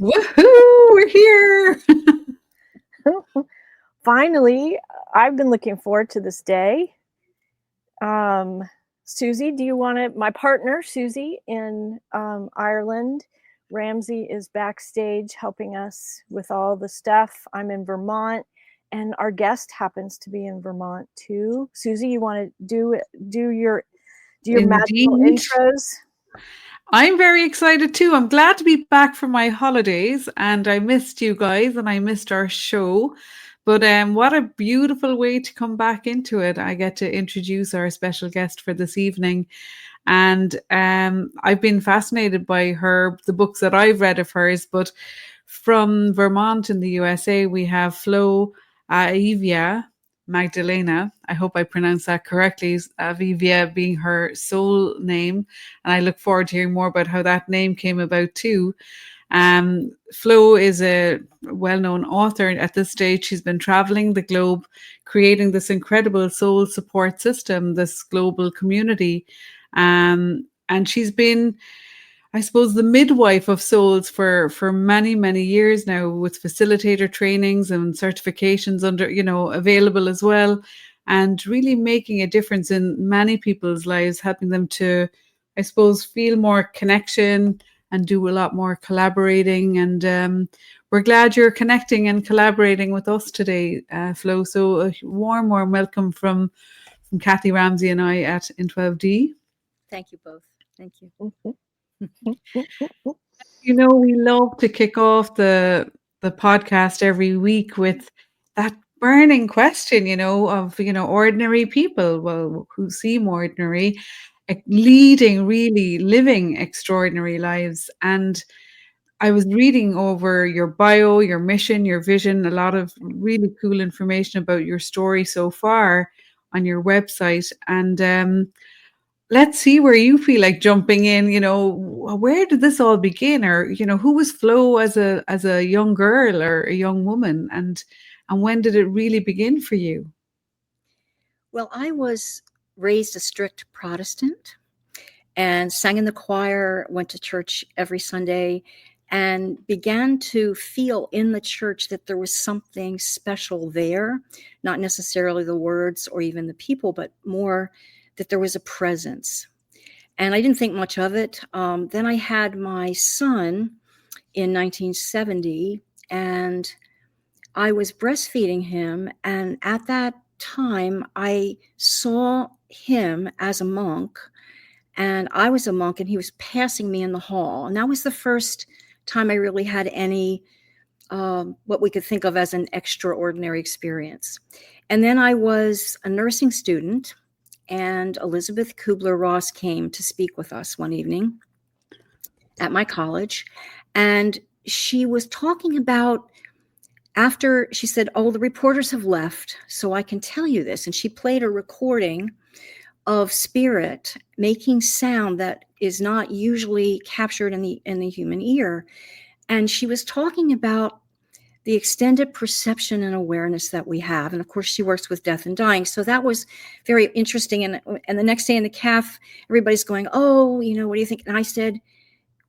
Woohoo! We're here. Finally, I've been looking forward to this day. Susie, do you want to? My partner, Susie, in Ireland. Ramsey is backstage helping us with all the stuff. I'm in Vermont, and our guest happens to be in Vermont too. Susie, you want to do your magical Indeed. intros? I'm very excited too. I'm glad to be back from my holidays and I missed you guys and I missed our show. But what a beautiful way to come back into it. I get to introduce our special guest for this evening. And I've been fascinated by the books that I've read of hers. But from Vermont in the USA, we have Flo Magdalena. I hope I pronounced that correctly. Avivia being her soul name. And I look forward to hearing more about how that name came about too. Flo is a well-known author at this stage. She's been traveling the globe, creating this incredible soul support system, this global community. And she's been, I suppose, the midwife of souls for many, many years now, with facilitator trainings and certifications available as well, and really making a difference in many people's lives, helping them to, I suppose, feel more connection and do a lot more collaborating. And we're glad you're connecting and collaborating with us today, Flo. So a warm welcome from Kathy Ramsey and I at In12D. Thank you both. Thank you. We love to kick off the podcast every week with that burning question, of, ordinary people, well, who seem ordinary, leading really living extraordinary lives. And I was reading over your bio, your mission, your vision, a lot of really cool information about your story so far on your website. And let's see where you feel like jumping in. Where did this all begin? Or, who was Flo as a young girl or a young woman? And when did it really begin for you? Well, I was raised a strict Protestant and sang in the choir, went to church every Sunday, and began to feel in the church that there was something special there, not necessarily the words or even the people, but more that there was a presence. And I didn't think much of it. Then I had my son in 1970, and I was breastfeeding him. And at that time, I saw him as a monk, and I was a monk, and he was passing me in the hall. And that was the first time I really had any, what we could think of as an extraordinary experience. And then I was a nursing student, and Elizabeth Kubler-Ross came to speak with us one evening at my college. And she was talking about, after she said, "Oh, the reporters have left, so I can tell you this." And she played a recording of spirit making sound that is not usually captured in the human ear. And she was talking about the extended perception and awareness that we have. And of course, she works with death and dying. So that was very interesting. And the next day in the CAF, everybody's going, "Oh, what do you think?" And I said,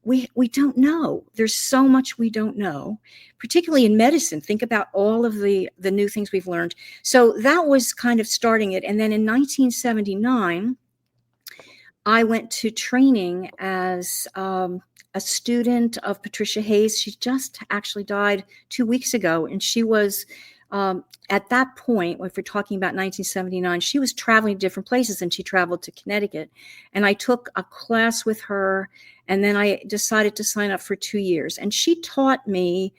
we don't know. There's so much we don't know, particularly in medicine. Think about all of the new things we've learned. So that was kind of starting it. And then in 1979, I went to training as a student of Patricia Hayes. She just actually died 2 weeks ago. And she was, at that point, if we're talking about 1979, she was traveling to different places, and she traveled to Connecticut. And I took a class with her, and then I decided to sign up for 2 years. And she taught me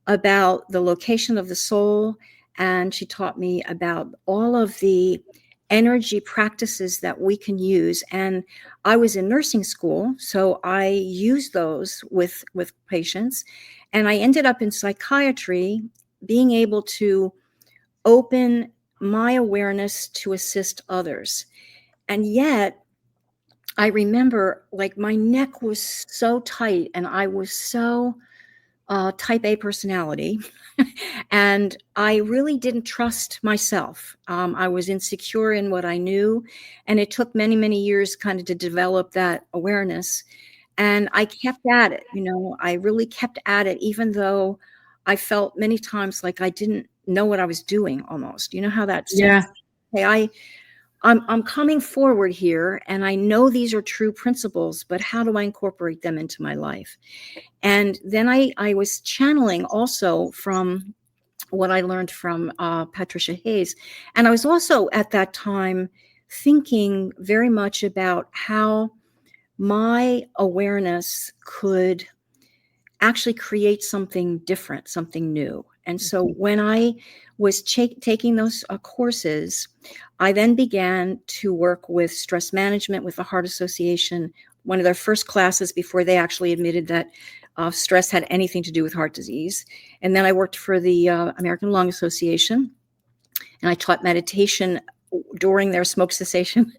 about the location of the soul, and she taught me about all of the energy practices that we can use. And I was in nursing school, so I used those with patients. And I ended up in psychiatry, being able to open my awareness to assist others. And yet, I remember, like, my neck was so tight, and I was so type A personality. And I really didn't trust myself. I was insecure in what I knew. And it took many, many years kind of to develop that awareness. And I kept at it, I really kept at it, even though I felt many times like I didn't know what I was doing almost. You know how that sense, Yeah. hey, I'm coming forward here and I know these are true principles, but how do I incorporate them into my life? And then I was channeling also from what I learned from Patricia Hayes. And I was also at that time thinking very much about how my awareness could actually create something different, something new. And so when I was taking those courses, I then began to work with stress management with the Heart Association, one of their first classes before they actually admitted that stress had anything to do with heart disease. And then I worked for the American Lung Association, and I taught meditation during their smoke cessation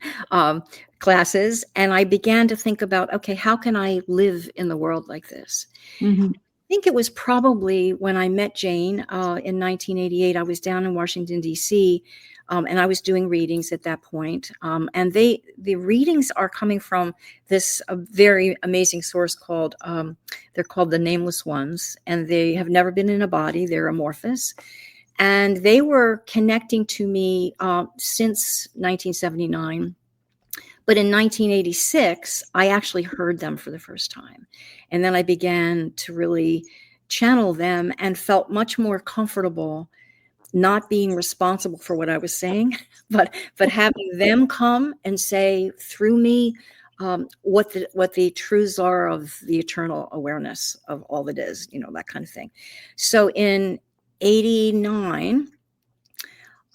classes. And I began to think about, okay, how can I live in the world like this? Mm-hmm. I think it was probably when I met Jane in 1988. I was down in Washington, D.C., and I was doing readings at that point. And the readings are coming from this very amazing source called, they're called the Nameless Ones, and they have never been in a body. They're amorphous. And they were connecting to me since 1979. But in 1986, I actually heard them for the first time. And then I began to really channel them and felt much more comfortable not being responsible for what I was saying, but having them come and say through me what the truths are of the eternal awareness of all that is, that kind of thing. So in 89,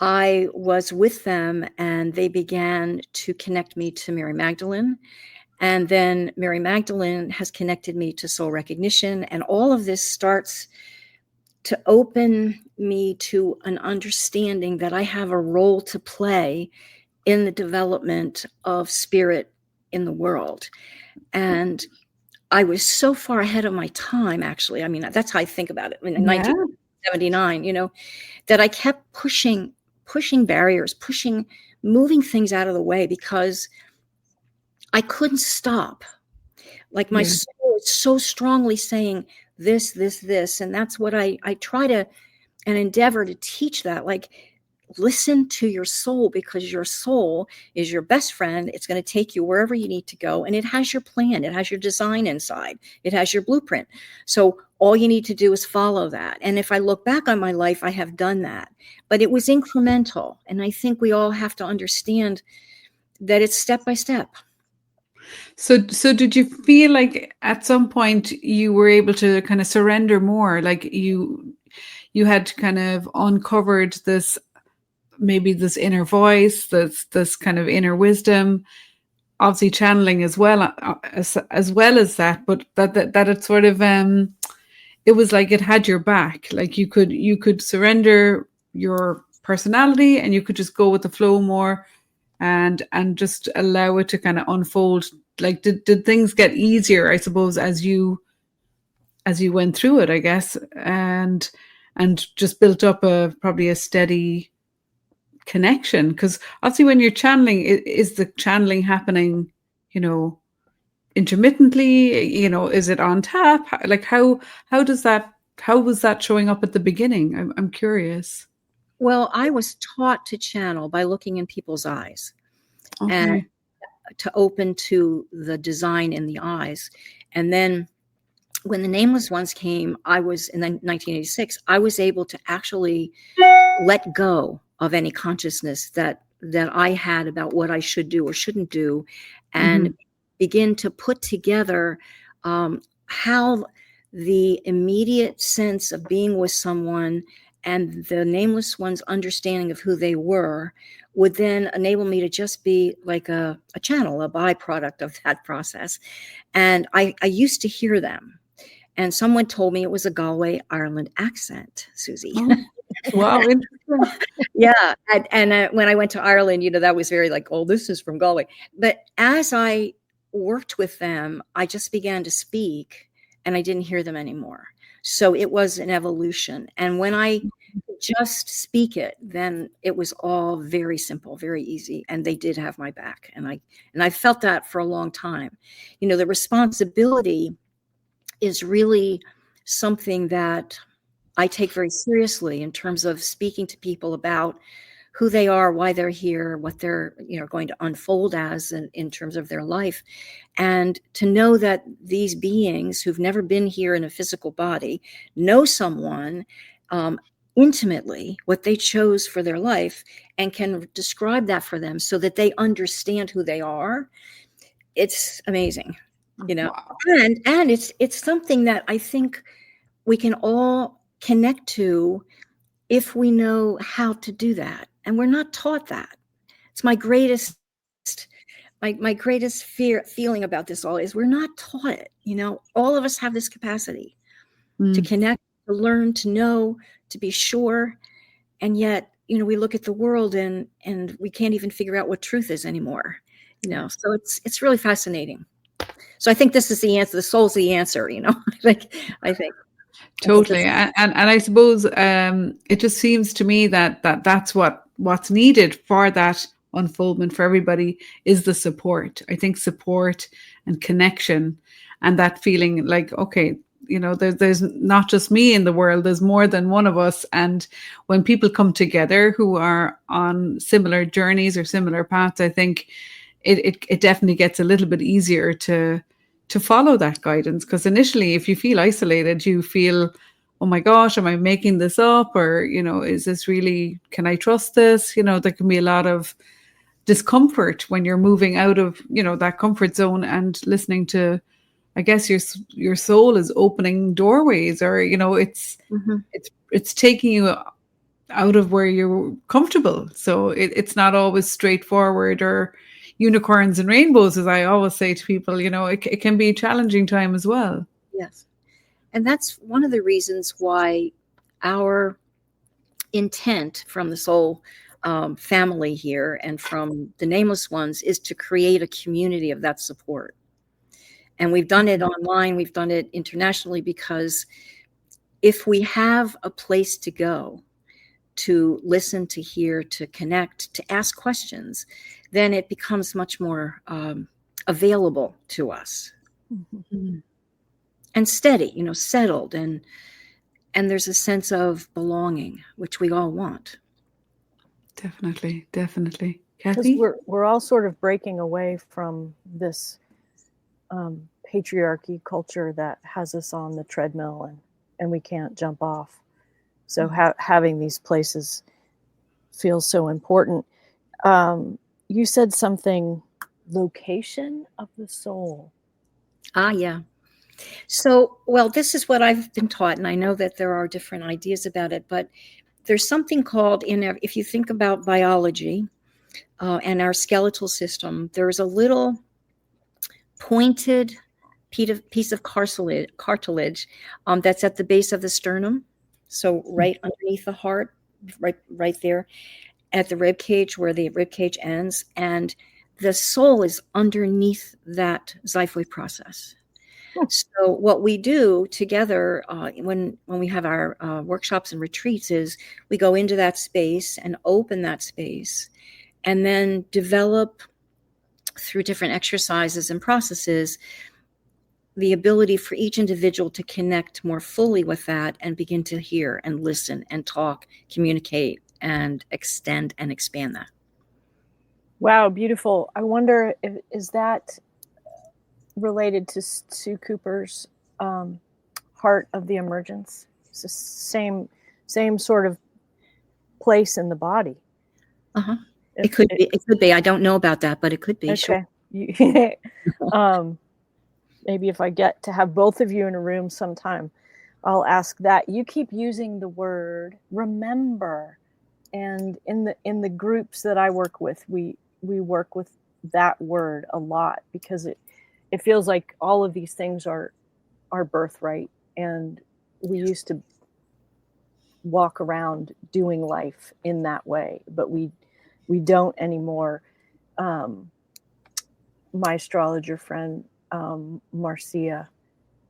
I was with them and they began to connect me to Mary Magdalene. And then Mary Magdalene has connected me to soul recognition. And all of this starts to open me to an understanding that I have a role to play in the development of spirit in the world. And I was so far ahead of my time, actually. I mean, that's how I think about it. In 1979, that I kept pushing barriers, moving things out of the way because I couldn't stop. Like my soul is so strongly saying this, this, this. And that's what I try to and endeavor to teach that. Like, listen to your soul, because your soul is your best friend. It's going to take you wherever you need to go. And it has your plan. It has your design inside. It has your blueprint. So all you need to do is follow that. And if I look back on my life, I have done that. But it was incremental. And I think we all have to understand that it's step by step. So did you feel like at some point you were able to kind of surrender more? Like you had kind of uncovered this, maybe this inner voice, this kind of inner wisdom, obviously channeling as well as that, but that it sort of it was like it had your back. Like you could surrender your personality and you could just go with the flow more and just allow it to kind of unfold. Like did things get easier, I suppose, as you went through it, I guess, and just built up probably a steady connection? Because obviously when you're channeling, is the channeling happening, intermittently? Is it on tap? Like how was that showing up at the beginning? I'm curious. Well, I was taught to channel by looking in people's eyes. Okay. And to open to the design in the eyes. And then when the Nameless Ones came, I was in 1986, I was able to actually let go of any consciousness that I had about what I should do or shouldn't do, and begin to put together how the immediate sense of being with someone and the Nameless One's understanding of who they were would then enable me to just be like a channel, a byproduct of that process. And I used to hear them. And someone told me it was a Galway, Ireland accent, Susie. Oh, wow, interesting. Yeah. And when I went to Ireland, that was very like, oh, this is from Galway. But as I worked with them, I just began to speak and I didn't hear them anymore. So it was an evolution. And when I just speak it, then it was all very simple, very easy. And they did have my back. And I felt that for a long time. The responsibility is really something that I take very seriously in terms of speaking to people about who they are, why they're here, what they're going to unfold as in terms of their life. And to know that these beings who've never been here in a physical body know someone intimately, what they chose for their life, and can describe that for them so that they understand who they are. It's amazing, Wow. and it's something that I think we can all connect to if we know how to do that. And we're not taught that. It's my greatest feeling about this all is we're not taught it. All of us have this capacity to connect, to learn, to know, to be sure. And yet, we look at the world and we can't even figure out what truth is anymore. So it's really fascinating. So I think this is the answer. The soul's the answer, I think. Totally. And I suppose it just seems to me that's what's needed for that unfoldment for everybody is the support. I think support and connection and that feeling like, okay, there's not just me in the world, there's more than one of us. And when people come together who are on similar journeys or similar paths, I think it definitely gets a little bit easier to follow that guidance. Because initially, if you feel isolated, you feel, oh my gosh, am I making this up? Or, is this really, can I trust this? There can be a lot of discomfort when you're moving out of, that comfort zone and listening to, I guess your soul is opening doorways, or, it's taking you out of where you're comfortable. So it's not always straightforward or unicorns and rainbows, as I always say to people. It can be a challenging time as well. Yes. And that's one of the reasons why our intent from the soul family here and from the nameless ones is to create a community of that support. And we've done it online, we've done it internationally, because if we have a place to go to listen, to hear, to connect, to ask questions, then it becomes much more available to us. Mm-hmm. And steady, settled, and there's a sense of belonging, which we all want. Definitely. Kathy? Because we're all sort of breaking away from this patriarchy culture that has us on the treadmill and we can't jump off. So having these places feels so important. You said something, location of the soul. Yeah. So, well, this is what I've been taught, and I know that there are different ideas about it, but there's something called, if you think about biology and our skeletal system, there's a little pointed piece of cartilage that's at the base of the sternum. So right underneath the heart, right there at the rib cage where the rib cage ends, and the soul is underneath that xiphoid process. So what we do together when we have our workshops and retreats is we go into that space and open that space, and then develop through different exercises and processes the ability for each individual to connect more fully with that and begin to hear and listen and talk, communicate, and extend and expand that. Wow, beautiful. I wonder, is that related to Sue Cooper's Heart of the Emergence? It's the same sort of place in the body. It could be. It could be. I don't know about that, but it could be. Okay. Sure. Maybe if I get to have both of you in a room sometime, I'll ask that. You keep using the word remember, and in the groups that I work with, we work with that word a lot, because it feels like all of these things are our birthright, and we used to walk around doing life in that way, but we don't anymore. My astrologer friend, Marcia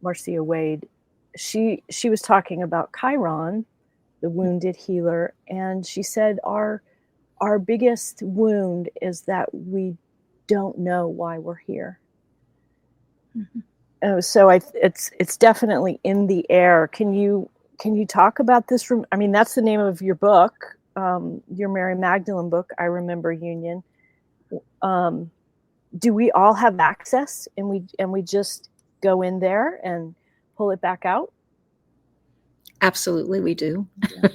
Wade, she was talking about Chiron the wounded healer. And she said, our biggest wound is that we don't know why we're here. Mm-hmm. So it's definitely in the air. Can you talk about this? I mean, that's the name of your book, your Mary Magdalene book, I Remember Union. Do we all have access, and we just go in there and pull it back out? Absolutely, we do. Yeah.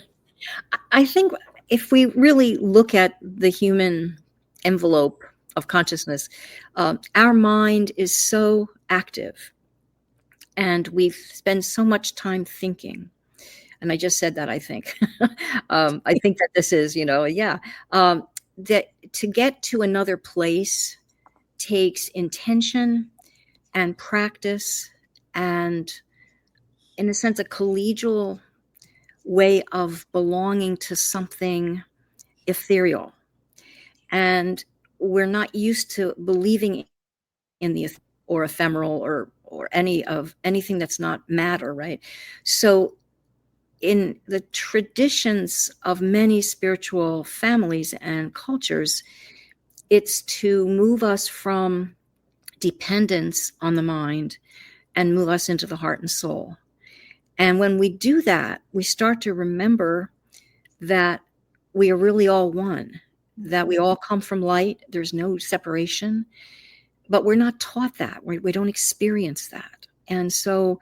I think if we really look at the human envelope of consciousness, our mind is so active, and we spend so much time thinking. And I just said that, I think. I think that this is, that to get to another place takes intention and practice and, in a sense, a collegial way of belonging to something ethereal. And we're not used to believing in the or ephemeral or anything that's not matter, right? So in the traditions of many spiritual families and cultures, it's to move us from dependence on the mind and move us into the heart and soul. And when we do that, we start to remember that we are really all one, that we all come from light. There's no separation, but we're not taught that. We don't experience that. And so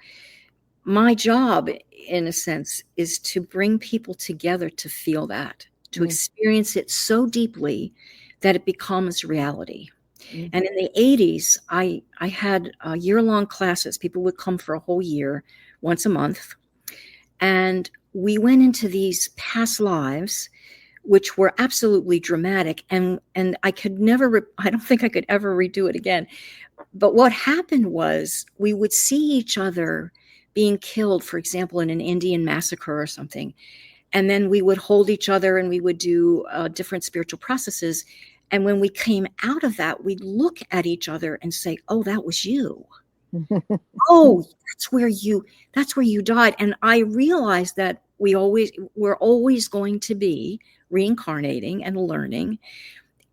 my job, in a sense, is to bring people together to feel that, to experience it so deeply that it becomes reality. And in the 80s, I had year-long classes. People would come for a whole year, once a month. And we went into these past lives, which were absolutely dramatic. And I could never, I don't think I could ever redo it again. But what happened was we would see each other being killed, for example, in an Indian massacre or something. And then we would hold each other and we would do different spiritual processes. And when we came out of that, we'd look at each other and say, oh, that was you. Oh, that's where you died. And I realized that we're always going to be reincarnating and learning,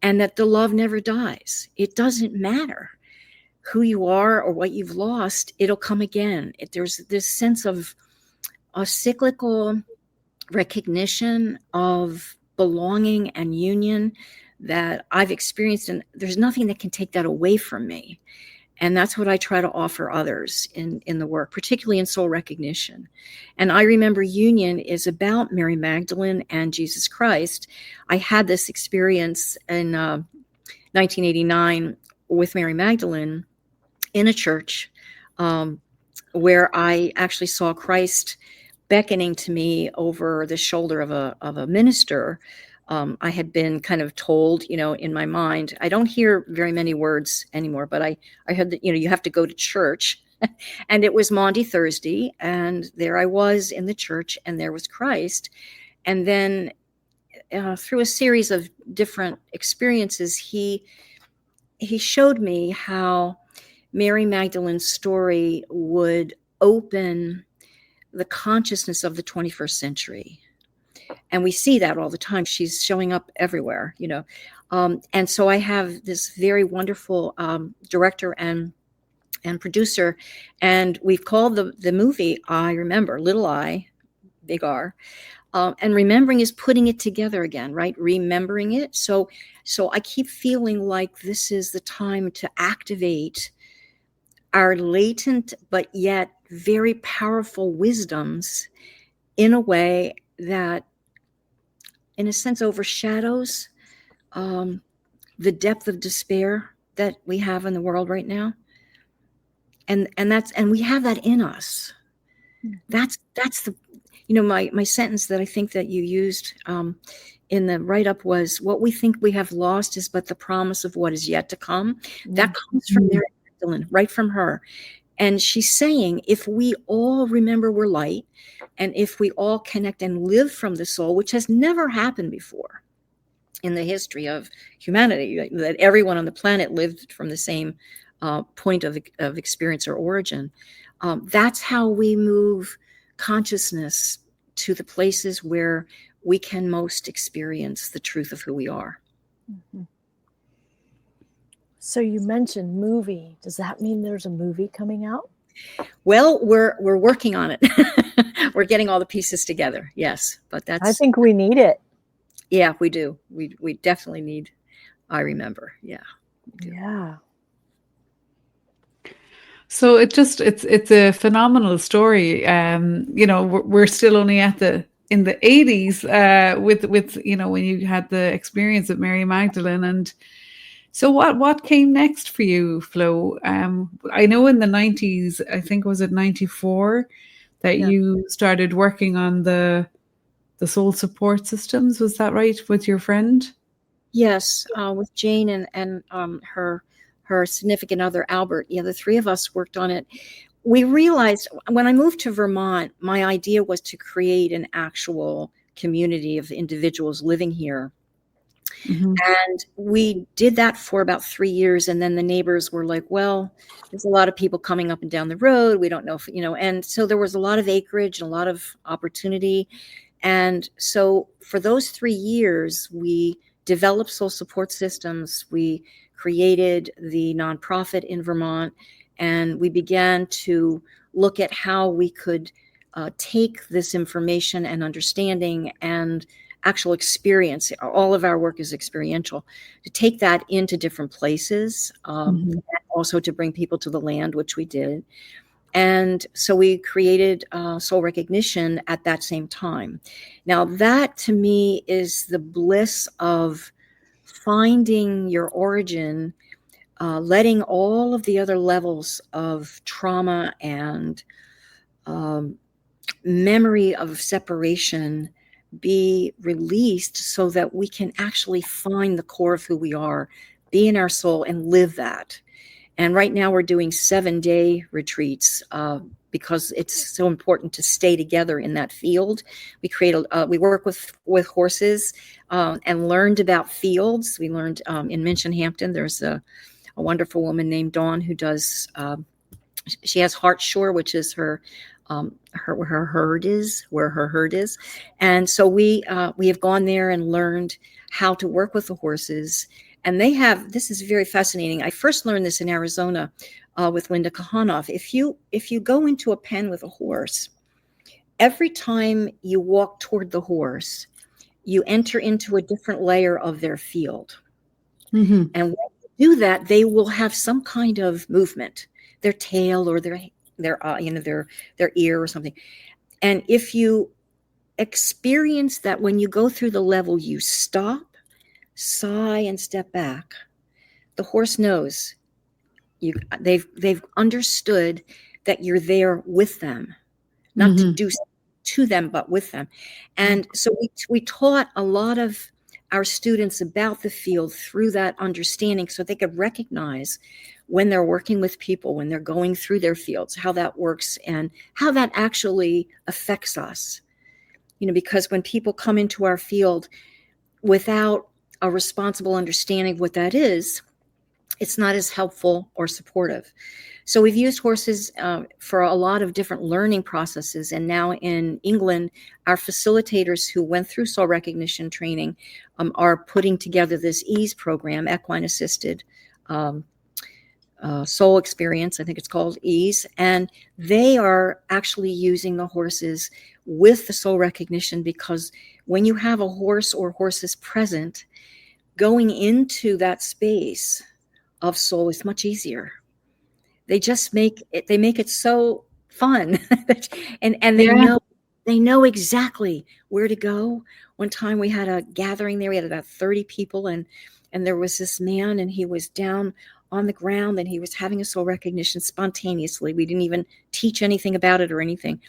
and that the love never dies. It doesn't matter who you are or what you've lost, it'll come again. There's this sense of a cyclical recognition of belonging and union that I've experienced, and there's nothing that can take that away from me. And that's what I try to offer others in the work, particularly in soul recognition. And I Remember Union is about Mary Magdalene and Jesus Christ. I had this experience in 1989 with Mary Magdalene in a church where I actually saw Christ beckoning to me over the shoulder of a minister. I had been kind of told, in my mind, I don't hear very many words anymore, but I heard that, you have to go to church. And it was Maundy Thursday, and there I was in the church, and there was Christ. And then through a series of different experiences, he showed me how Mary Magdalene's story would open the consciousness of the 21st century. And we see that all the time. She's showing up everywhere, and so I have this very wonderful director and producer, and we've called the movie I Remember, little I, big R. And remembering is putting it together again, right? Remembering it. So I keep feeling like this is the time to activate our latent but yet very powerful wisdoms in a way that, in a sense, overshadows the depth of despair that we have in the world right now. And we have that in us. That's the, my sentence that I think that you used in the write-up was, what we think we have lost is but the promise of what is yet to come. That comes from Mary Magdalene, right from her. And she's saying, if we all remember we're light, and if we all connect and live from the soul, which has never happened before in the history of humanity, that everyone on the planet lived from the same point of experience or origin, that's how we move consciousness to the places where we can most experience the truth of who we are. Mm-hmm. So you mentioned movie. Does that mean there's a movie coming out? Well, we're working on it. We're getting all the pieces together. Yes, but I think we need it. Yeah, we do. We definitely need I Remember. Yeah. Yeah. So it's a phenomenal story. You know, we're still only in the 80s with you know, when you had the experience of Mary Magdalene. And so what came next for you, Flo? I know in the 90s, I think, was it 94 that you started working on the soul support systems. Was that right, with your friend? Yes, with Jane and her significant other, Albert. Yeah, the three of us worked on it. We realized when I moved to Vermont, my idea was to create an actual community of individuals living here. Mm-hmm. And we did that for about 3 years. And then the neighbors were like, well, there's a lot of people coming up and down the road. We don't know if, you know, and so there was a lot of acreage and a lot of opportunity. And so for those 3 years, we developed soul support systems. We created the nonprofit in Vermont, and we began to look at how we could take this information and understanding and actual experience. All of our work is experiential, to take that into different places, and also to bring people to the land, which we did. And so we created soul recognition at that same time. Now, that to me is the bliss of finding your origin, letting all of the other levels of trauma and memory of separation be released so that we can actually find the core of who we are, be in our soul, and live that. And right now we're doing 7-day retreats because it's so important to stay together in that field. We work with horses and learned about fields. We learned in Minchinhampton, there's a wonderful woman named Dawn who does, she has Hartshore, which is her herd is, where her herd is. And so we have gone there and learned how to work with the horses. And this is very fascinating. I first learned this in Arizona with Linda Kahanoff. If you go into a pen with a horse, every time you walk toward the horse, you enter into a different layer of their field. Mm-hmm. And when you do that, they will have some kind of movement, their tail or their ear or something. And if you experience that when you go through the level, you stop, sigh, and step back, the horse knows they've understood that you're there with them, not to do to them, but with them. And so we taught a lot of our students about the field through that understanding, so they could recognize when they're working with people, when they're going through their fields, how that works and how that actually affects us. You know, because when people come into our field without a responsible understanding of what that is, it's not as helpful or supportive. So we've used horses for a lot of different learning processes. And now in England, our facilitators who went through soul recognition training are putting together this EASE program, equine assisted soul experience. I think it's called EASE. And they are actually using the horses with the soul recognition, because when you have a horse or horses present, going into that space of soul is much easier. They just make it so fun. and they know exactly where to go. One time we had a gathering there, we had about 30 people, and there was this man, and he was down on the ground, and he was having a soul recognition spontaneously. We didn't even teach anything about it or anything.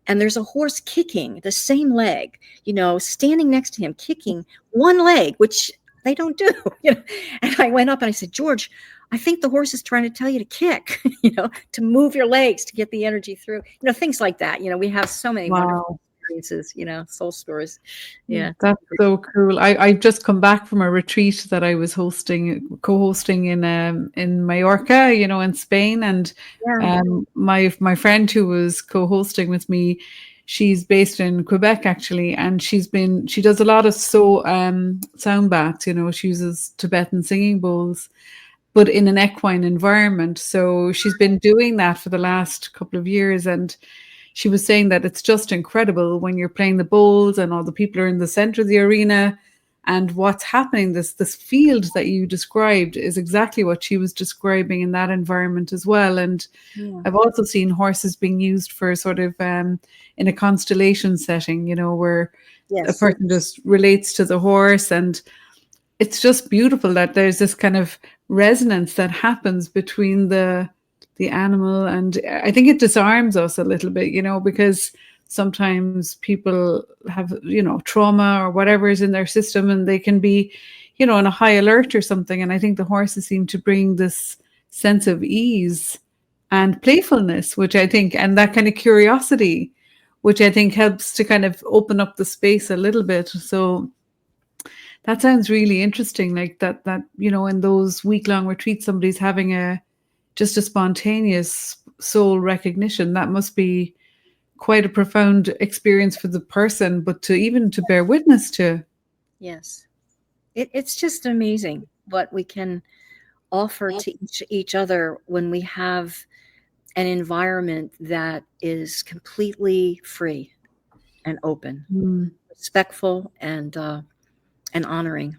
And there's a horse kicking the same leg, standing next to him, kicking one leg, which they don't do. And I went up and I said, George, I think the horse is trying to tell you to kick, to move your legs, to get the energy through, things like that. We have so many wonderful experiences, soul stories. Yeah. That's so cool. I've just come back from a retreat that I was co-hosting in Mallorca, in Spain. And my friend who was co-hosting with me, She's based in Quebec actually, and she does a lot of sound baths. She uses Tibetan singing bowls, but in an equine environment. So she's been doing that for the last couple of years, and she was saying that it's just incredible when you're playing the bowls and all the people are in the center of the arena and what's happening. This field that you described is exactly what she was describing in that environment as well. And Yeah. I've also seen horses being used for sort of in a constellation setting, where a Yes. person just relates to the horse, and it's just beautiful that there's this kind of resonance that happens between the animal. And I think it disarms us a little bit, because sometimes people have, trauma or whatever is in their system, and they can be, on a high alert or something. And I think the horses seem to bring this sense of ease and playfulness, which I think, and that kind of curiosity, which I think helps to kind of open up the space a little bit. So that sounds really interesting. Like that, in those week-long retreats, somebody's having just a spontaneous soul recognition. That must be quite a profound experience for the person, but to bear witness to. Yes. It's just amazing what we can offer to each other when we have an environment that is completely free and open, respectful, and honoring.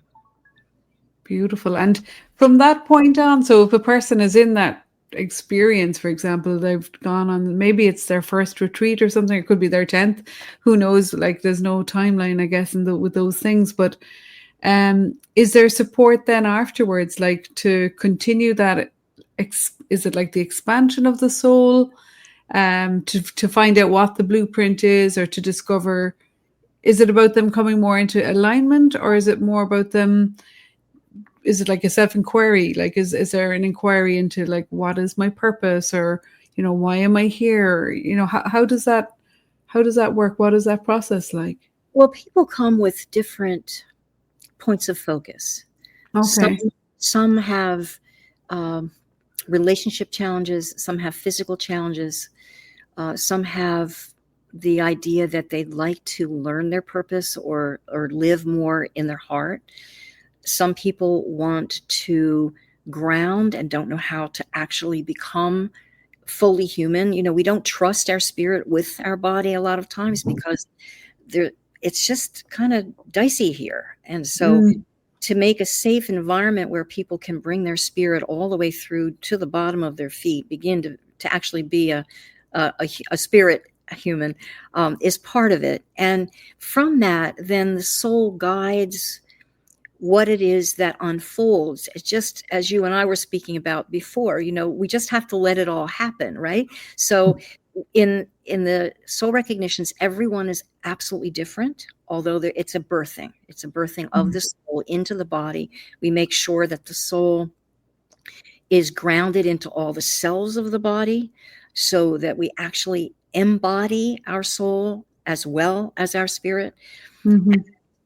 Beautiful. And from that point on, so if a person is in that experience, for example, they've gone on, maybe it's their first retreat or something, it could be their 10th, who knows, like there's no timeline, I guess, with those things. But is there support then afterwards, like to continue that? Is it like the expansion of the soul, to find out what the blueprint is, or to discover, is it about them coming more into alignment, or is it more about them, is it like a self-inquiry? Like, is there an inquiry into like, what is my purpose, or, why am I here? How does that work? What is that process like? Well, people come with different points of focus. Okay. Some have relationship challenges. Some have physical challenges. Some have the idea that they'd like to learn their purpose or live more in their heart. Some people want to ground and don't know how to actually become fully human. We don't trust our spirit with our body a lot of times because it's just kind of dicey here. And so to make a safe environment where people can bring their spirit all the way through to the bottom of their feet, begin to actually be a spirit human, is part of it. And from that, then the soul guides what it is that unfolds. It's just as you and I were speaking about before, we just have to let it all happen, right? So in the soul recognitions, everyone is absolutely different, although it's a birthing of the soul into the body. We make sure that the soul is grounded into all the cells of the body so that we actually embody our soul as well as our spirit.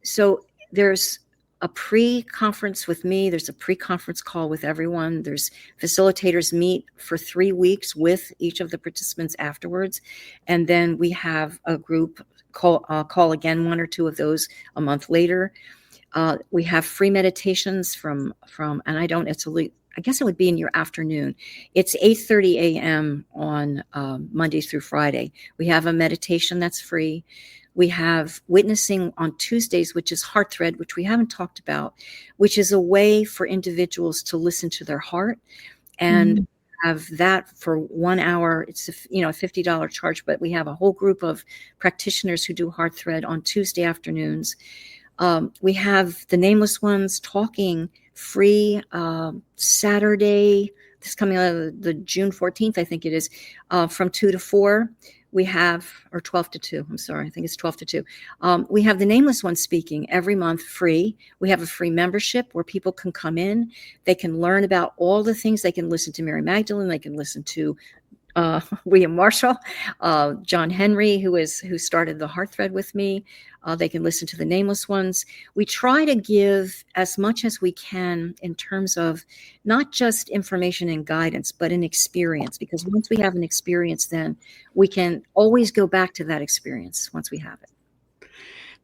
So there's a pre-conference with me. There's a pre-conference call with everyone. There's facilitators meet for 3 weeks with each of the participants afterwards. And then we have a group call again, 1 or 2 of those a month later. We have free meditations from, and I guess it would be in your afternoon. It's 8:30 a.m. on Monday through Friday. We have a meditation that's free. We have witnessing on Tuesdays, which is Heart Thread, which we haven't talked about, which is a way for individuals to listen to their heart and have that for 1 hour. It's a $50 charge, but we have a whole group of practitioners who do Heart Thread on Tuesday afternoons. We have the Nameless Ones talking free Saturday. This is coming out of the June 14th, I think it is, from 2 to 4. We have, or 12 to 2, I'm sorry, I think it's 12 to 2. We have the Nameless Ones speaking every month free. We have a free membership where people can come in. They can learn about all the things. They can listen to Mary Magdalene. They can listen to William Marshall, John Henry, who started the Heart Thread with me. They can listen to the Nameless Ones. We try to give as much as we can in terms of not just information and guidance, but an experience. Because once we have an experience, then we can always go back to that experience once we have it.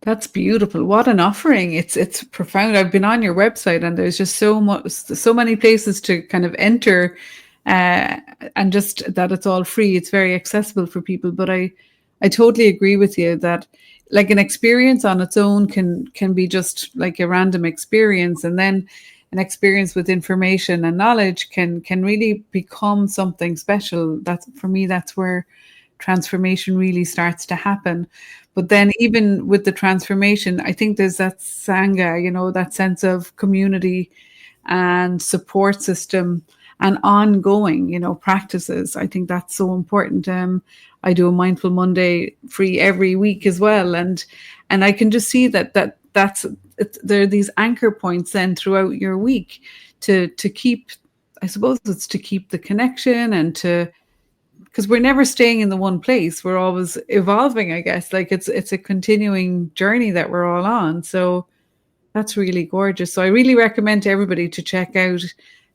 That's beautiful. What an offering. It's profound. I've been on your website and there's just so many places to kind of enter, and just that it's all free. It's very accessible for people. But I totally agree with you that like an experience on its own can be just like a random experience, and then an experience with information and knowledge can really become something special. That's, for me, that's where transformation really starts to happen. But then even with the transformation, I think there's that sangha, that sense of community and support system and ongoing, practices. I think that's so important. I do a Mindful Monday free every week as well. And I can just see there are these anchor points then throughout your week to keep, I suppose it's to keep the connection and because we're never staying in the one place. We're always evolving, I guess. Like it's a continuing journey that we're all on. So that's really gorgeous. So I really recommend to everybody to check out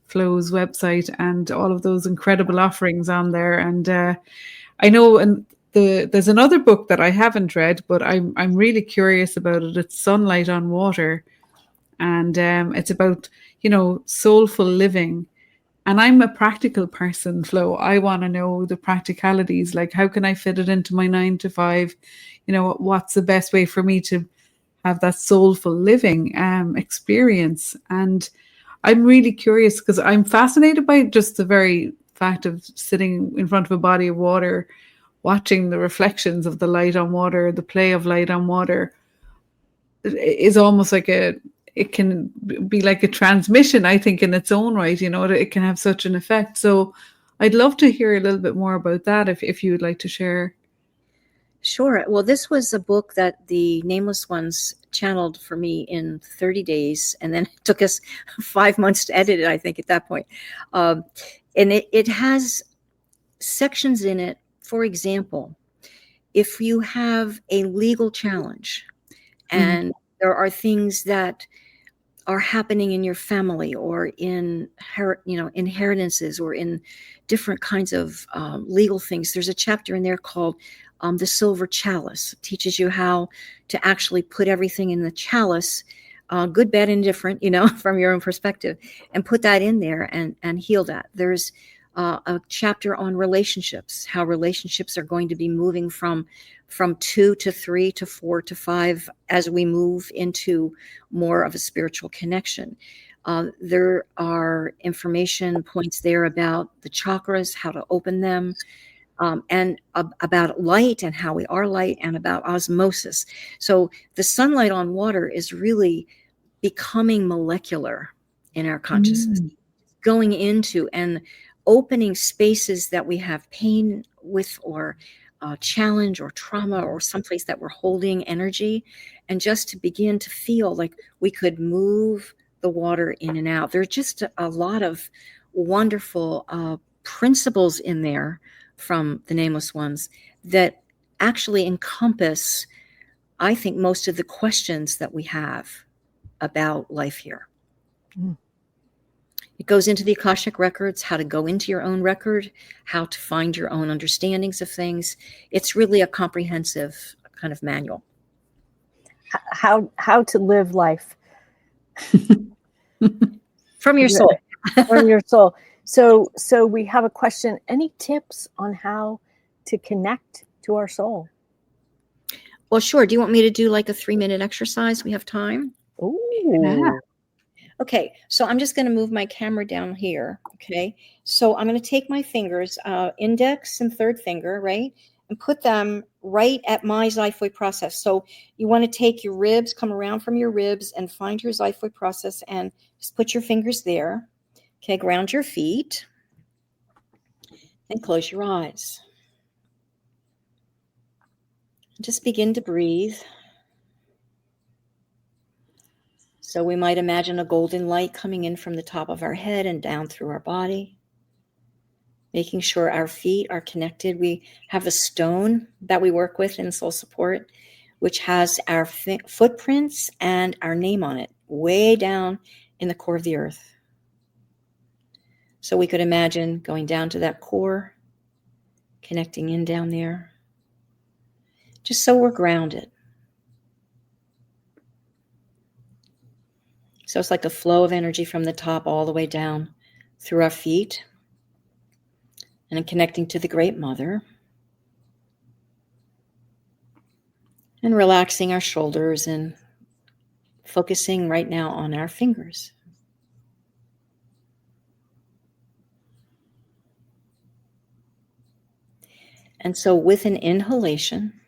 Flo's website and all of those incredible offerings on there. And I know, and there's another book that I haven't read, but I'm really curious about it. It's Sunlight on Water, and it's about soulful living. And I'm a practical person, Flo. I want to know the practicalities, like how can I fit it into my 9 to 5? What's the best way for me to have that soulful living experience? And I'm really curious because I'm fascinated by just the very fact of sitting in front of a body of water, watching the reflections of the light on water, the play of light on water is almost like it can be like a transmission, I think, in its own right. It can have such an effect. So I'd love to hear a little bit more about that if you would like to share. Sure. Well, this was a book that the Nameless Ones channeled for me in 30 days, and then it took us 5 months to edit it, I think, at that point. And it has sections in it. For example, if you have a legal challenge and there are things that are happening in your family or in inheritances or in different kinds of legal things, there's a chapter in there called the Silver Chalice. It teaches you how to actually put everything in the chalice, good, bad, and different, from your own perspective, and put that in there and heal that. There's a chapter on relationships, how relationships are going to be moving from 2 to 3 to 4 to 5 as we move into more of a spiritual connection. There are information points there about the chakras, how to open them, and about light and how we are light, and about osmosis. So the sunlight on water is really becoming molecular in our consciousness, going into and opening spaces that we have pain with, or challenge or trauma, or someplace that we're holding energy, and just to begin to feel like we could move the water in and out. There's just a lot of wonderful principles in there from the Nameless Ones that actually encompass, I think, most of the questions that we have about life here. It goes into the Akashic records, how to go into your own record, how to find your own understandings of things. It's really a comprehensive kind of manual. How to live life. From your soul. From your soul. So we have a question. Any tips on how to connect to our soul? Well, sure. Do you want me to do like a 3-minute exercise? We have time. Ooh. Yeah. Okay, so I'm just going to move my camera down here. Okay, so I'm going to take my fingers, index and third finger, right, and put them right at my xiphoid process. So you want to take your ribs, come around from your ribs and find your xiphoid process and just put your fingers there. Okay, ground your feet and close your eyes. Just begin to breathe. So we might imagine a golden light coming in from the top of our head and down through our body. making sure our feet are connected. We have a stone that we work with in soul support, which has our footprints and our name on it, way down in the core of the earth. So we could imagine going down to that core, connecting in down there, just so we're grounded. So it's like a flow of energy from the top all the way down through our feet, and then connecting to the Great Mother, and relaxing our shoulders and focusing right now on our fingers. And so with an inhalation,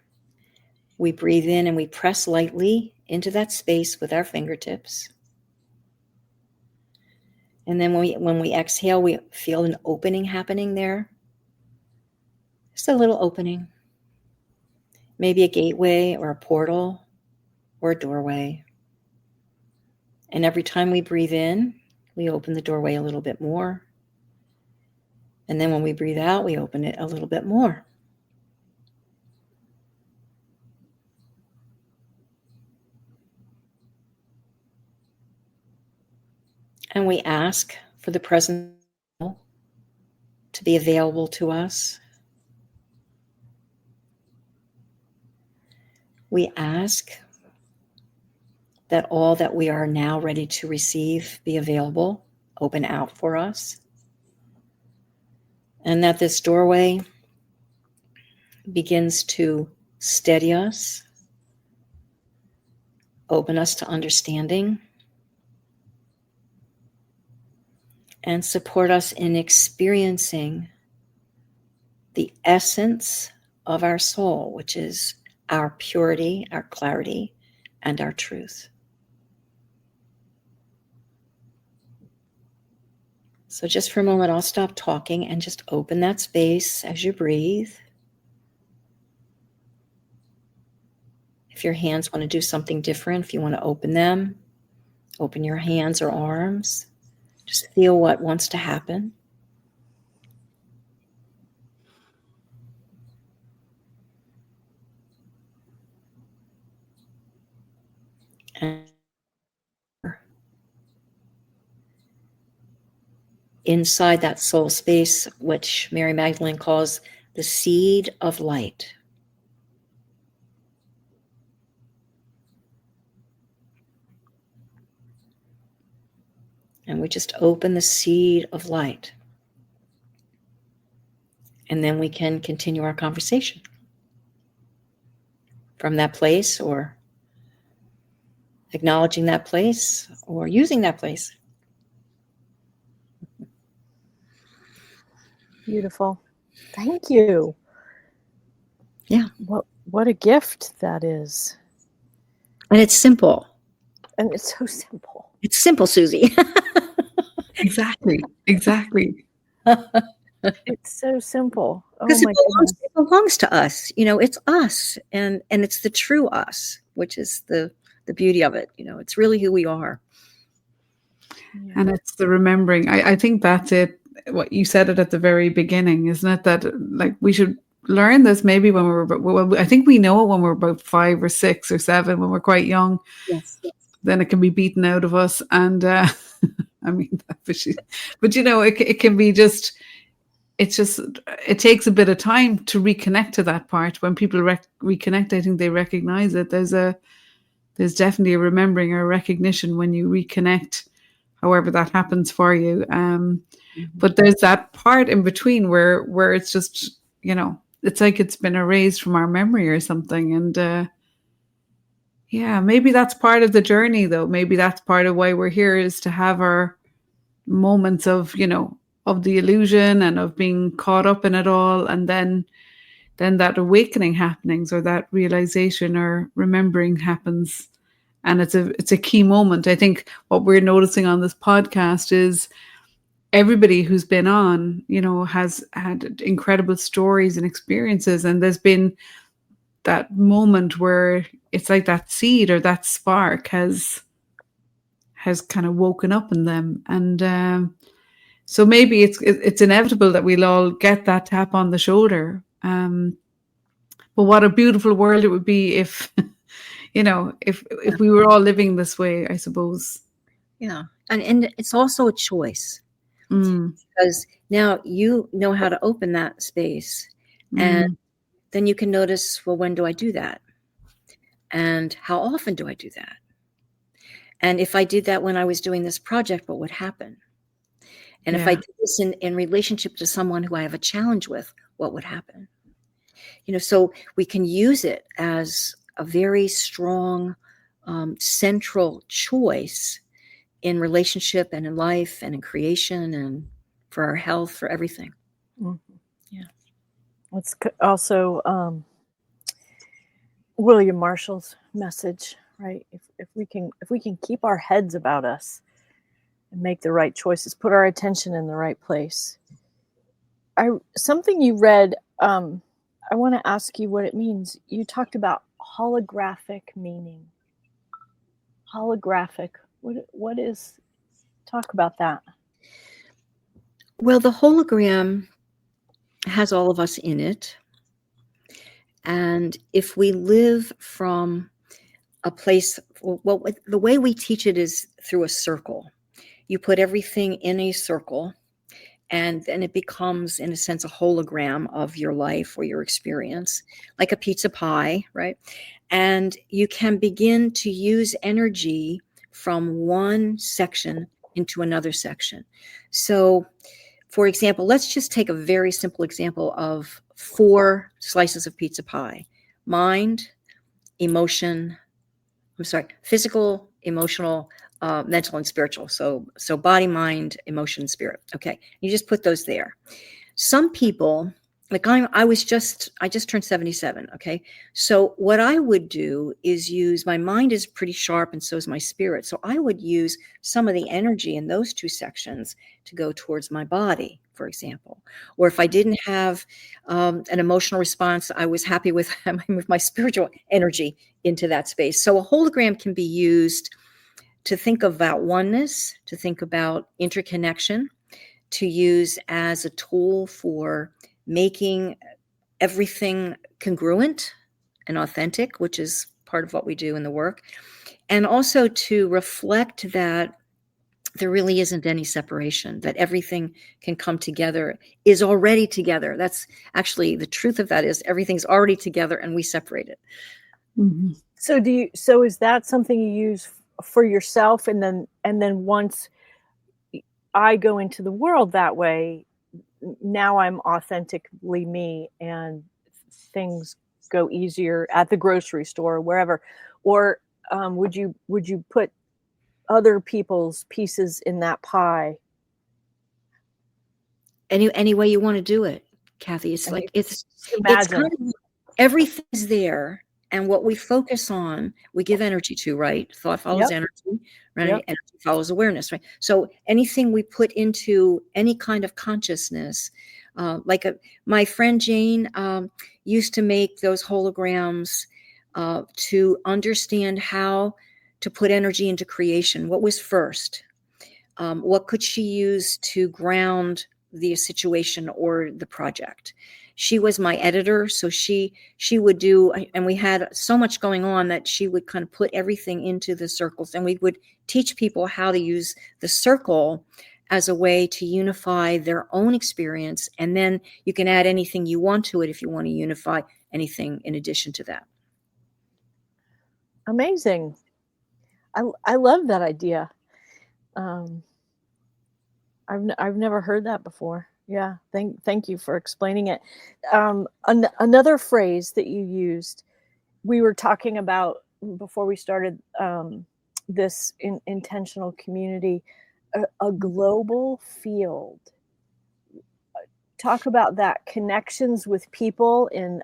we breathe in and we press lightly into that space with our fingertips. And then when we exhale, we feel an opening happening there. Just a little opening. Maybe a gateway or a portal or a doorway. And every time we breathe in, we open the doorway a little bit more. And then when we breathe out, we open it a little bit more. And we ask for the present to be available to us. We ask that all that we are now ready to receive be available, open out for us. And that this doorway begins to steady us, open us to understanding, and support us in experiencing the essence of our soul, which is our purity, our clarity, and our truth. So just for a moment, I'll stop talking and just open that space as you breathe. If your hands want to do something different, if you want to open them, open your hands or arms. Just feel what wants to happen. And inside that soul space, which Mary Magdalene calls the seed of light. And we just open the seed of light. And then we can continue our conversation from that place, or acknowledging that place, or using that place. Beautiful. Thank you. Yeah. What a gift that is. And it's simple. And it's so simple. It's simple, Susie. Exactly. It's so simple. Oh Because my goodness. it belongs to us. It's us, and it's the true us, which is the beauty of it. It's really who we are. Yeah. And it's the remembering. I think that's it. What you said it at the very beginning, isn't it? That like we should learn this maybe when we're about, well, I think we know it when we're about 5 or 6 or 7, when we're quite young. Yes. Then it can be beaten out of us. And I mean, but it can be just, it takes a bit of time to reconnect to that part. When people reconnect, I think they recognize it. There's definitely a remembering or a recognition when you reconnect, however that happens for you. But there's that part in between where it's just, it's like it's been erased from our memory or something. And yeah, maybe that's part of the journey, though. Maybe that's part of why we're here, is to have our moments of, of the illusion and of being caught up in it all. And then that awakening happenings, or that realization or remembering happens. And it's a key moment. I think what we're noticing on this podcast is everybody who's been on, has had incredible stories and experiences. And there's been that moment where it's like that seed or that spark has kind of woken up in them. And So maybe it's inevitable that we'll all get that tap on the shoulder. But what a beautiful world it would be if, if we were all living this way, I suppose. Yeah. And it's also a choice, because now you know how to open that space. And then you can notice, well, when do I do that? And how often do I do that? And if I did that when I was doing this project, what would happen? And if I did this in relationship to someone who I have a challenge with, what would happen? So we can use it as a very strong central choice in relationship and in life and in creation and for our health, for everything. Yeah. It's also William Marshall's message, right? If we can keep our heads about us and make the right choices, put our attention in the right place. Something you read, I want to ask you what it means. You talked about holographic meaning. Holographic. What is? Talk about that. Well, the hologram has all of us in it. And if we live from a place, well, the way we teach it is through a circle. You put everything in a circle, and then it becomes, in a sense, a hologram of your life or your experience, like a pizza pie, right? And you can begin to use energy from one section into another section. So, for example, let's just take a very simple example of 4 slices of pizza pie: mind, physical, emotional, mental, and spiritual. So body, mind, emotion, spirit. Okay, you just put those there. Some people, like I just turned 77. Okay, so what I would do is my mind is pretty sharp, and so is my spirit. So I would use some of the energy in those 2 sections to go towards my body, for example. Or if I didn't have an emotional response, I was happy with my spiritual energy into that space. So a hologram can be used to think about oneness, to think about interconnection, to use as a tool for making everything congruent and authentic, which is part of what we do in the work, and also to reflect that there really isn't any separation, that everything can come together, is already together. That's actually the truth of that, is everything's already together and we separate it. Mm-hmm. So is that something you use for yourself, and then once I go into the world that way, now I'm authentically me and things go easier at the grocery store or wherever? Or would you put other people's pieces in that pie? Any way you want to do it, Kathy. It's like it's kind of everything's there, and what we focus on, we give energy to, right? Thought follows energy, right? Yep. Energy follows awareness, right? So anything we put into any kind of consciousness, my friend Jane used to make those holograms to understand how to put energy into creation. What was first? What could she use to ground the situation or the project? She was my editor, so she would do, and we had so much going on that she would kind of put everything into the circles, and we would teach people how to use the circle as a way to unify their own experience, and then you can add anything you want to it if you want to unify anything in addition to that. Amazing. I love that idea. I've never heard that before. Yeah, thank you for explaining it. Another phrase that you used, we were talking about before we started this intentional community, a global field. Talk about that, connections with people in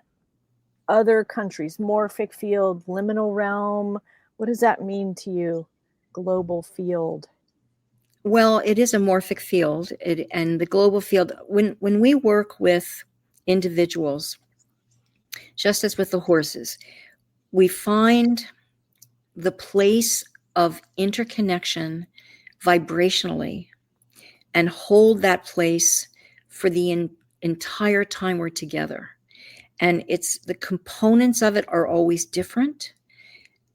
other countries, morphic field, liminal realm. What does that mean to you, global field? Well, it is a morphic field, and the global field, when we work with individuals, just as with the horses, we find the place of interconnection vibrationally and hold that place for the entire time we're together. And it's the components of it are always different,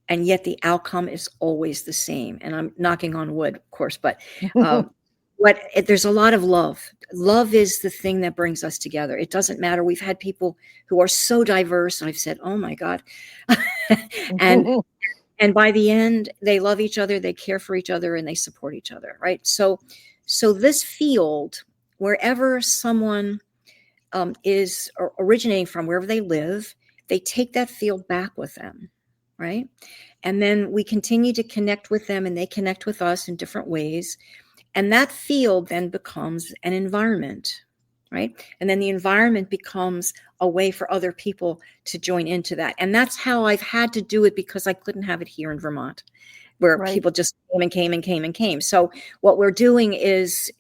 and yet the outcome is always the same. And I'm knocking on wood, of course, but there's a lot of love. Love is the thing that brings us together. It doesn't matter. We've had people who are so diverse, and I've said, "Oh my God," and by the end, they love each other, they care for each other, and they support each other, right? So this field, wherever someone is originating from, wherever they live, they take that field back with them, right? And then we continue to connect with them, and they connect with us in different ways. And that field then becomes an environment, right? And then the environment becomes a way for other people to join into that. And that's how I've had to do it, because I couldn't have it here in Vermont, where people just came and came and came and came. So what we're doing is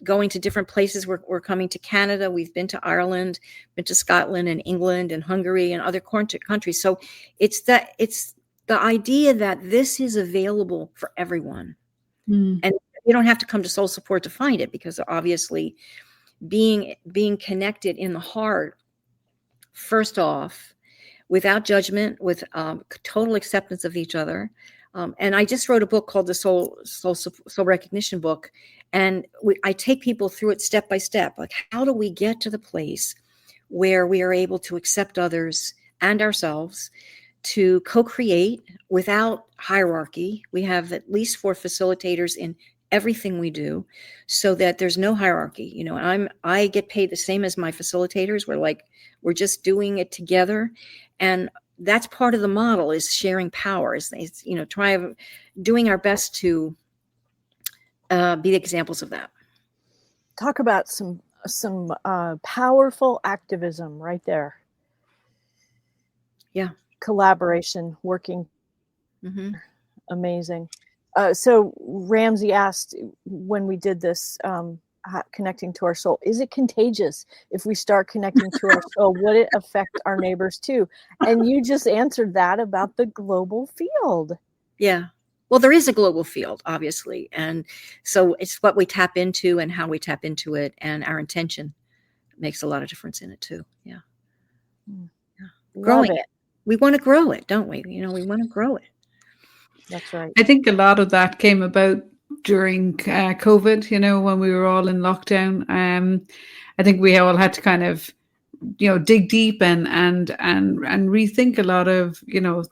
going to different places. We're coming to Canada. We've been to Ireland, been to Scotland and England and Hungary and other countries. So it's the idea that this is available for everyone. And you don't have to come to Soul Support to find it, because obviously being connected in the heart, first off, without judgment, with total acceptance of each other. And I just wrote a book called the Soul Recognition Book. And I take people through it step by step. Like, how do we get to the place where we are able to accept others and ourselves, to co-create without hierarchy? We have at least 4 facilitators in everything we do, so that there's no hierarchy. You know, I get paid the same as my facilitators. We're just doing it together. And that's part of the model, is sharing power, is doing our best to be examples of that. Talk about some powerful activism right there. Yeah. Collaboration, working. Mm-hmm. Amazing. So Ramsey asked, when we did this, connecting to our soul, is it contagious if we start connecting to our soul? Would it affect our neighbors too? And you just answered that about the global field. Yeah. Well, there is a global field, obviously. And so it's what we tap into and how we tap into it, and our intention makes a lot of difference in it too. Yeah. Growing it. We want to grow it, don't we? We want to grow it. That's right. I think a lot of that came about during COVID, when we were all in lockdown. I think we all had to kind of, dig deep and rethink a lot of,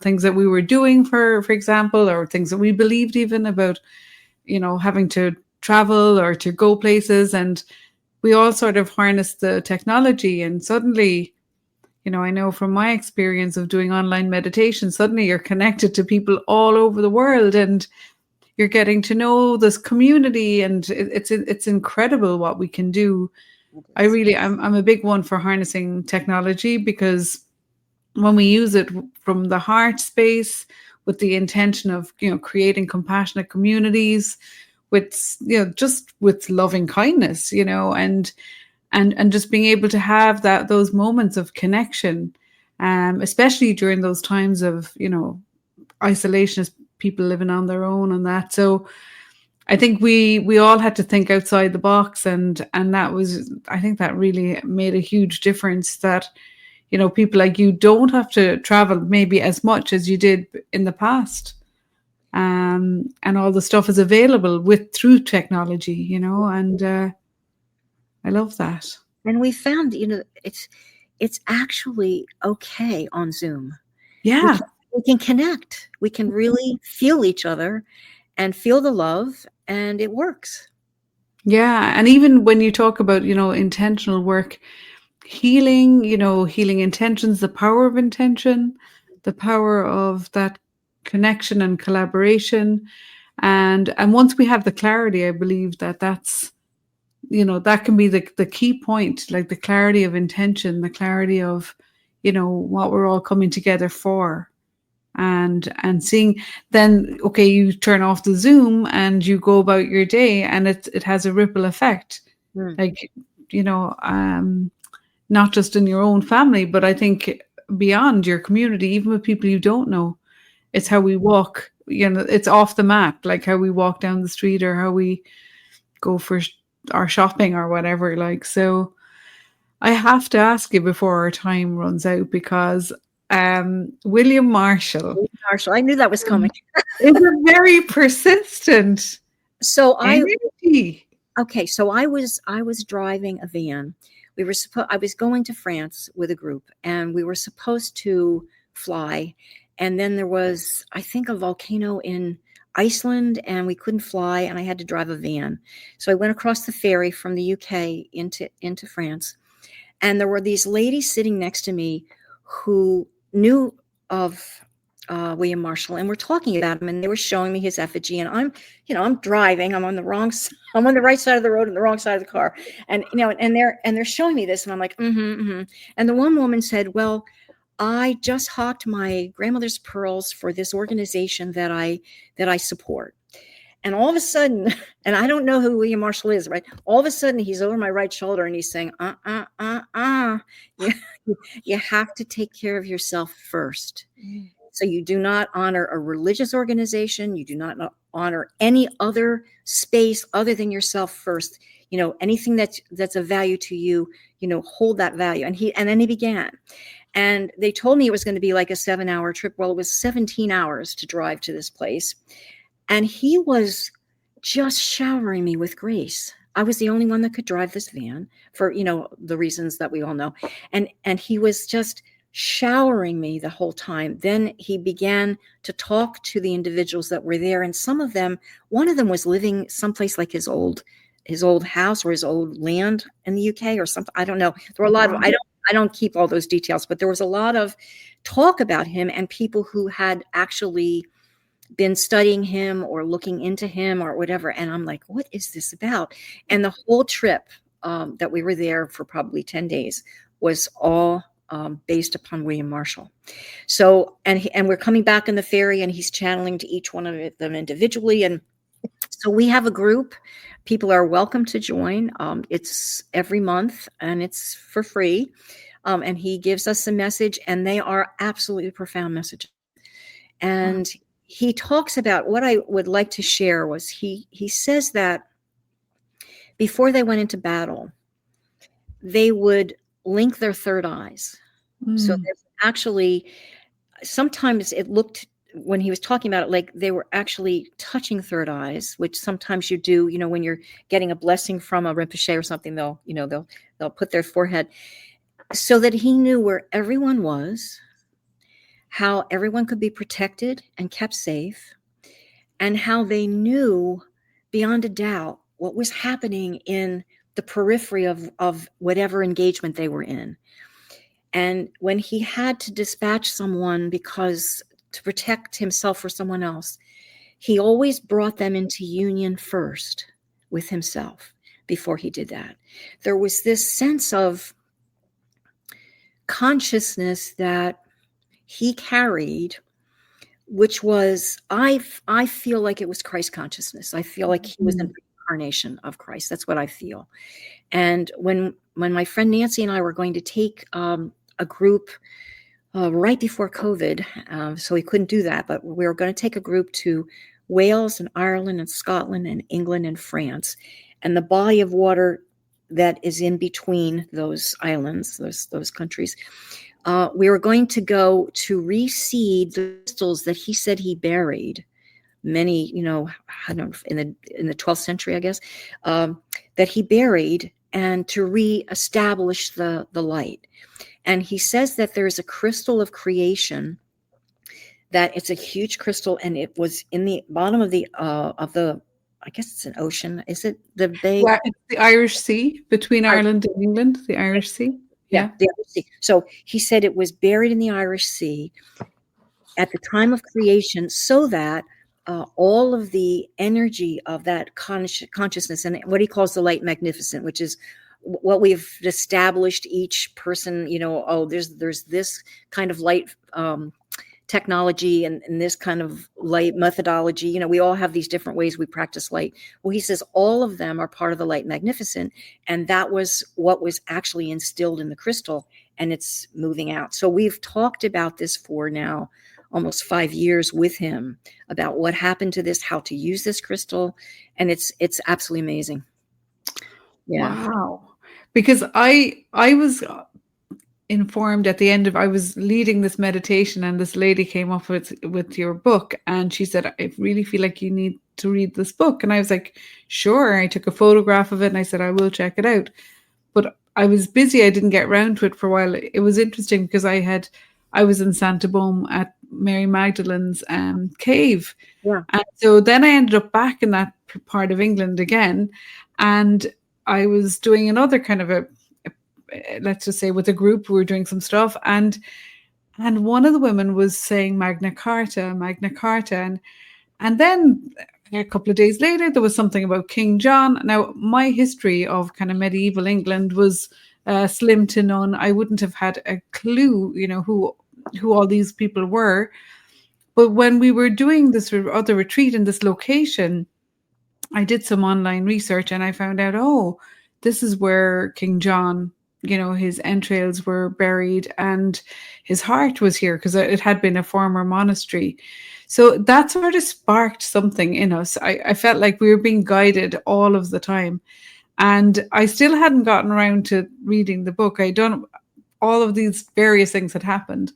things that we were doing, for example, or things that we believed even about, having to travel or to go places. And we all sort of harnessed the technology, and suddenly, I know from my experience of doing online meditation, suddenly you're connected to people all over the world, and you're getting to know this community, and it's incredible what we can do. I'm a big one for harnessing technology, because when we use it from the heart space, with the intention of, creating compassionate communities, with, just with loving kindness, and just being able to have those moments of connection, especially during those times of, isolation, as people living on their own and that. So I think we all had to think outside the box, and that was, I think that really made a huge difference, that, people like you don't have to travel maybe as much as you did in the past. And all the stuff is available through technology, and I love that. And we found, it's actually okay on Zoom. Yeah. We can connect. We can really feel each other and feel the love, and it works. Yeah. And even when you talk about, intentional work, healing, healing intentions, the power of intention, the power of that connection and collaboration. And once we have the clarity, I believe that's, that can be the key point, like the clarity of intention, the clarity of, what we're all coming together for. And seeing, then, okay, you turn off the Zoom and you go about your day, and it has a ripple effect. Like, not just in your own family, but I think beyond your community, even with people you don't know. It's how we walk, it's off the map, like how we walk down the street, or how we go for our shopping or whatever. Like, so I have to ask you before our time runs out, because William Marshall Marshall, I knew that was coming. is a very persistent So energy. okay, so I was driving a van. I was going to France with a group, and we were supposed to fly. And then there was, I think, a volcano in Iceland, and we couldn't fly, and I had to drive a van. So I went across the ferry from the UK into France. And there were these ladies sitting next to me who knew of William Marshall, and we're talking about him, and they were showing me his effigy. And I'm driving. I'm on the right side of the road and the wrong side of the car. And they're showing me this, and I'm like, And the one woman said, "Well, I just hawked my grandmother's pearls for this organization that I support." And all of a sudden, and I don't know who William Marshall is, right? All of a sudden, he's over my right shoulder and he's saying, you have to take care of yourself first. So you do not honor a religious organization. You do not honor any other space other than yourself first. Anything that's of value to you, hold that value. And then he began. And they told me it was going to be like a 7-hour trip. Well, it was 17 hours to drive to this place. And he was just showering me with grace. I was the only one that could drive this van for, the reasons that we all know. And he was just showering me the whole time. Then he began to talk to the individuals that were there. And one of them was living someplace like his old house or his old land in the UK or something. I don't know. There were a lot of, I don't keep all those details, but there was a lot of talk about him and people who had actually been studying him or looking into him or whatever. And I'm like, what is this about? And the whole trip that we were there for probably 10 days was all based upon William Marshall. So, and we're coming back in the ferry, and he's channeling to each one of them individually. And so we have a group. People are welcome to join. It's every month, and it's for free. And he gives us a message, and they are absolutely profound messages. And he talks about, what I would like to share was he says that before they went into battle, they would link their third eyes. So actually, sometimes it looked, when he was talking about it, like they were actually touching third eyes, which sometimes you do, when you're getting a blessing from a Rinpoche or something, they'll put their forehead, so that he knew where everyone was, how everyone could be protected and kept safe, and how they knew beyond a doubt what was happening in the periphery of whatever engagement they were in. And when he had to dispatch someone to protect himself or someone else, he always brought them into union first with himself before he did that. There was this sense of consciousness that he carried, which was, I feel like it was Christ consciousness. I feel like he was an incarnation of Christ. That's what I feel. And when my friend Nancy and I were going to take a group right before COVID, so we couldn't do that, but we were going to take a group to Wales and Ireland and Scotland and England and France, and the body of water that is in between those islands, those countries. We were going to go to reseed the crystals that he said he buried many, I don't know, in the 12th century, I guess, that he buried, and to reestablish the light. And he says that there's a crystal of creation, that it's a huge crystal, and it was in the bottom of the I guess it's an ocean. Is it the bay? Yeah, it's the Irish Sea, between Ireland and England, the Irish Sea. Yeah, the Irish Sea. So he said it was buried in the Irish Sea at the time of creation, so that all of the energy of that consciousness, and what he calls the light magnificent, which is what we've established, each person, there's this kind of light technology and this kind of light methodology. We all have these different ways we practice light. Well, he says all of them are part of the light magnificent, and that was what was actually instilled in the crystal, and it's moving out. So we've talked about this for now almost 5 years with him, about what happened to this, how to use this crystal, and it's absolutely amazing. Yeah. Wow. Because I was informed at the end of, I was leading this meditation, and this lady came up with your book, and she said, I really feel like you need to read this book. And I was like, sure. I took a photograph of it and I said, I will check it out. But I was busy. I didn't get around to it for a while. It was interesting because I was in Santa Bome at Mary Magdalene's cave. Yeah. And so then I ended up back in that part of England again. And I was doing another kind of let's just say with a group, we were doing some stuff. And one of the women was saying Magna Carta, Magna Carta. And then a couple of days later, there was something about King John. Now, my history of kind of medieval England was slim to none. I wouldn't have had a clue, who all these people were. But when we were doing this other retreat in this location, I did some online research and I found out, oh, this is where King John, his entrails were buried and his heart was here because it had been a former monastery. So that sort of sparked something in us. I felt like we were being guided all of the time. And I still hadn't gotten around to reading the book. All of these various things had happened.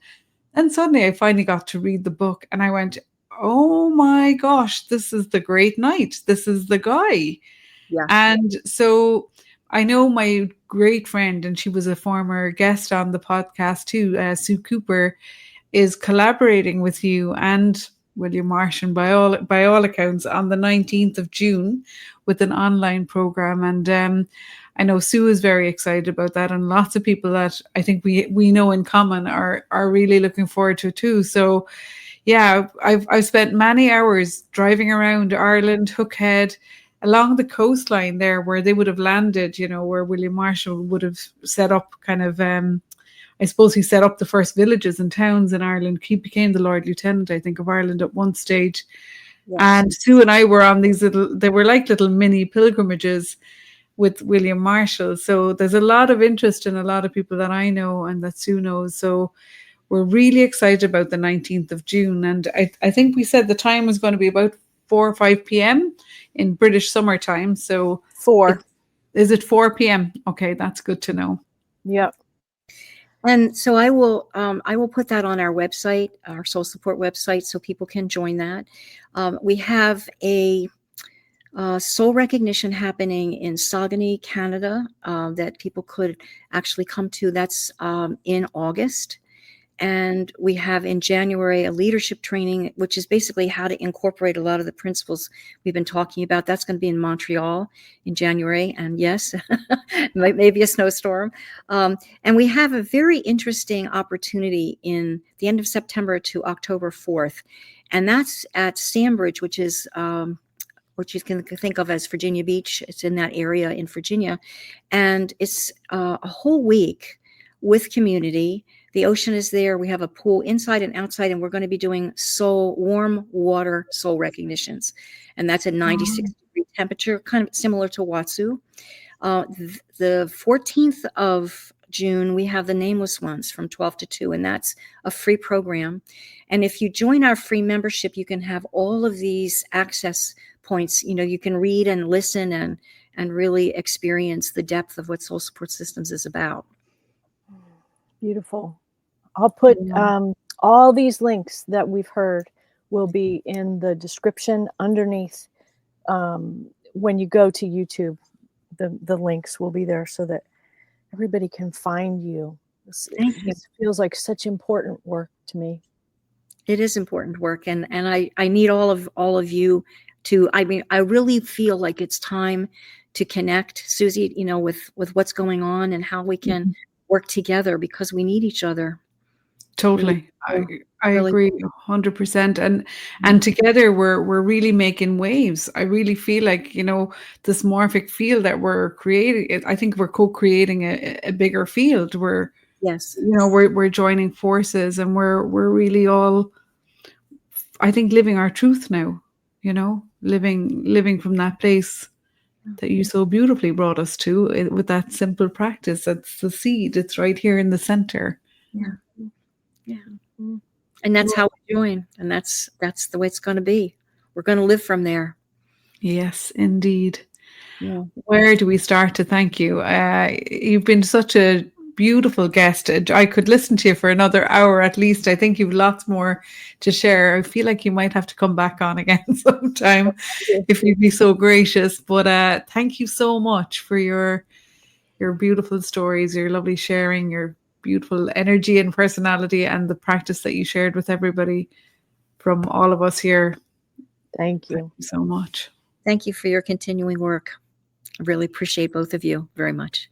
And suddenly I finally got to read the book and I went, oh my gosh, this is the great knight. This is the guy. Yeah. And so I know my great friend, and she was a former guest on the podcast too, Sue Cooper, is collaborating with you and William Martian by all accounts on the 19th of June with an online program. And I know Sue is very excited about that, and lots of people that I think we know in common are really looking forward to it too. So yeah, I've spent many hours driving around Ireland, Hookhead, along the coastline there where they would have landed, where William Marshall would have set up kind of, I suppose he set up the first villages and towns in Ireland. He became the Lord Lieutenant, I think, of Ireland at one stage. Yes. And Sue and I were on these they were like little mini pilgrimages with William Marshall. So there's a lot of interest in a lot of people that I know and that Sue knows. So we're really excited about the 19th of June. And I think we said the time was going to be about 4 or 5 p.m. in British summertime. So 4. Is it 4 p.m.? Okay, that's good to know. Yep. And so I will put that on our website, our soul support website, so people can join that. We have a soul recognition happening in Saguenay, Canada, that people could actually come to. That's in August. And we have in January a leadership training, which is basically how to incorporate a lot of the principles we've been talking about. That's going to be in Montreal in January. And yes, maybe a snowstorm. And we have a very interesting opportunity in the end of September to October 4th. And that's at Sandbridge, which is what you can think of as Virginia Beach. It's in that area in Virginia. And it's a whole week with community. The ocean is there. We have a pool inside and outside, and we're going to be doing warm water soul recognitions. And that's a 96-degree temperature, kind of similar to Watsu. The 14th of June, we have the Nameless Ones from 12 to 2, and that's a free program. And if you join our free membership, you can have all of these access points. You can read and listen and really experience the depth of what Soul Support Systems is about. Beautiful. I'll put all these links that we've heard will be in the description underneath. When you go to YouTube, the links will be there so that everybody can find you. Thank you. This feels like such important work to me. It is important work, and I need all of you to. I mean, I really feel like it's time to connect, Susie. With what's going on and how we can work together, because we need each other. Totally. I agree 100%. And together we're really making waves. I really feel like, this morphic field that we're creating, I think we're co-creating a bigger field. We're joining forces, and we're really all, I think, living our truth now, living from that place that you so beautifully brought us to with that simple practice. That's the seed. It's right here in the center. Yeah. And that's how we join. And that's the way it's going to be. We're going to live from there. Yes, indeed. Yeah. Where do we start to thank you? You've been such a beautiful guest. I could listen to you for another hour at least. I think you've lots more to share. I feel like you might have to come back on again sometime if you'd be so gracious. But thank you so much for your beautiful stories, your lovely sharing, your beautiful energy and personality, and the practice that you shared with everybody from all of us here. Thank you. Thank you so much. Thank you for your continuing work. I really appreciate both of you very much.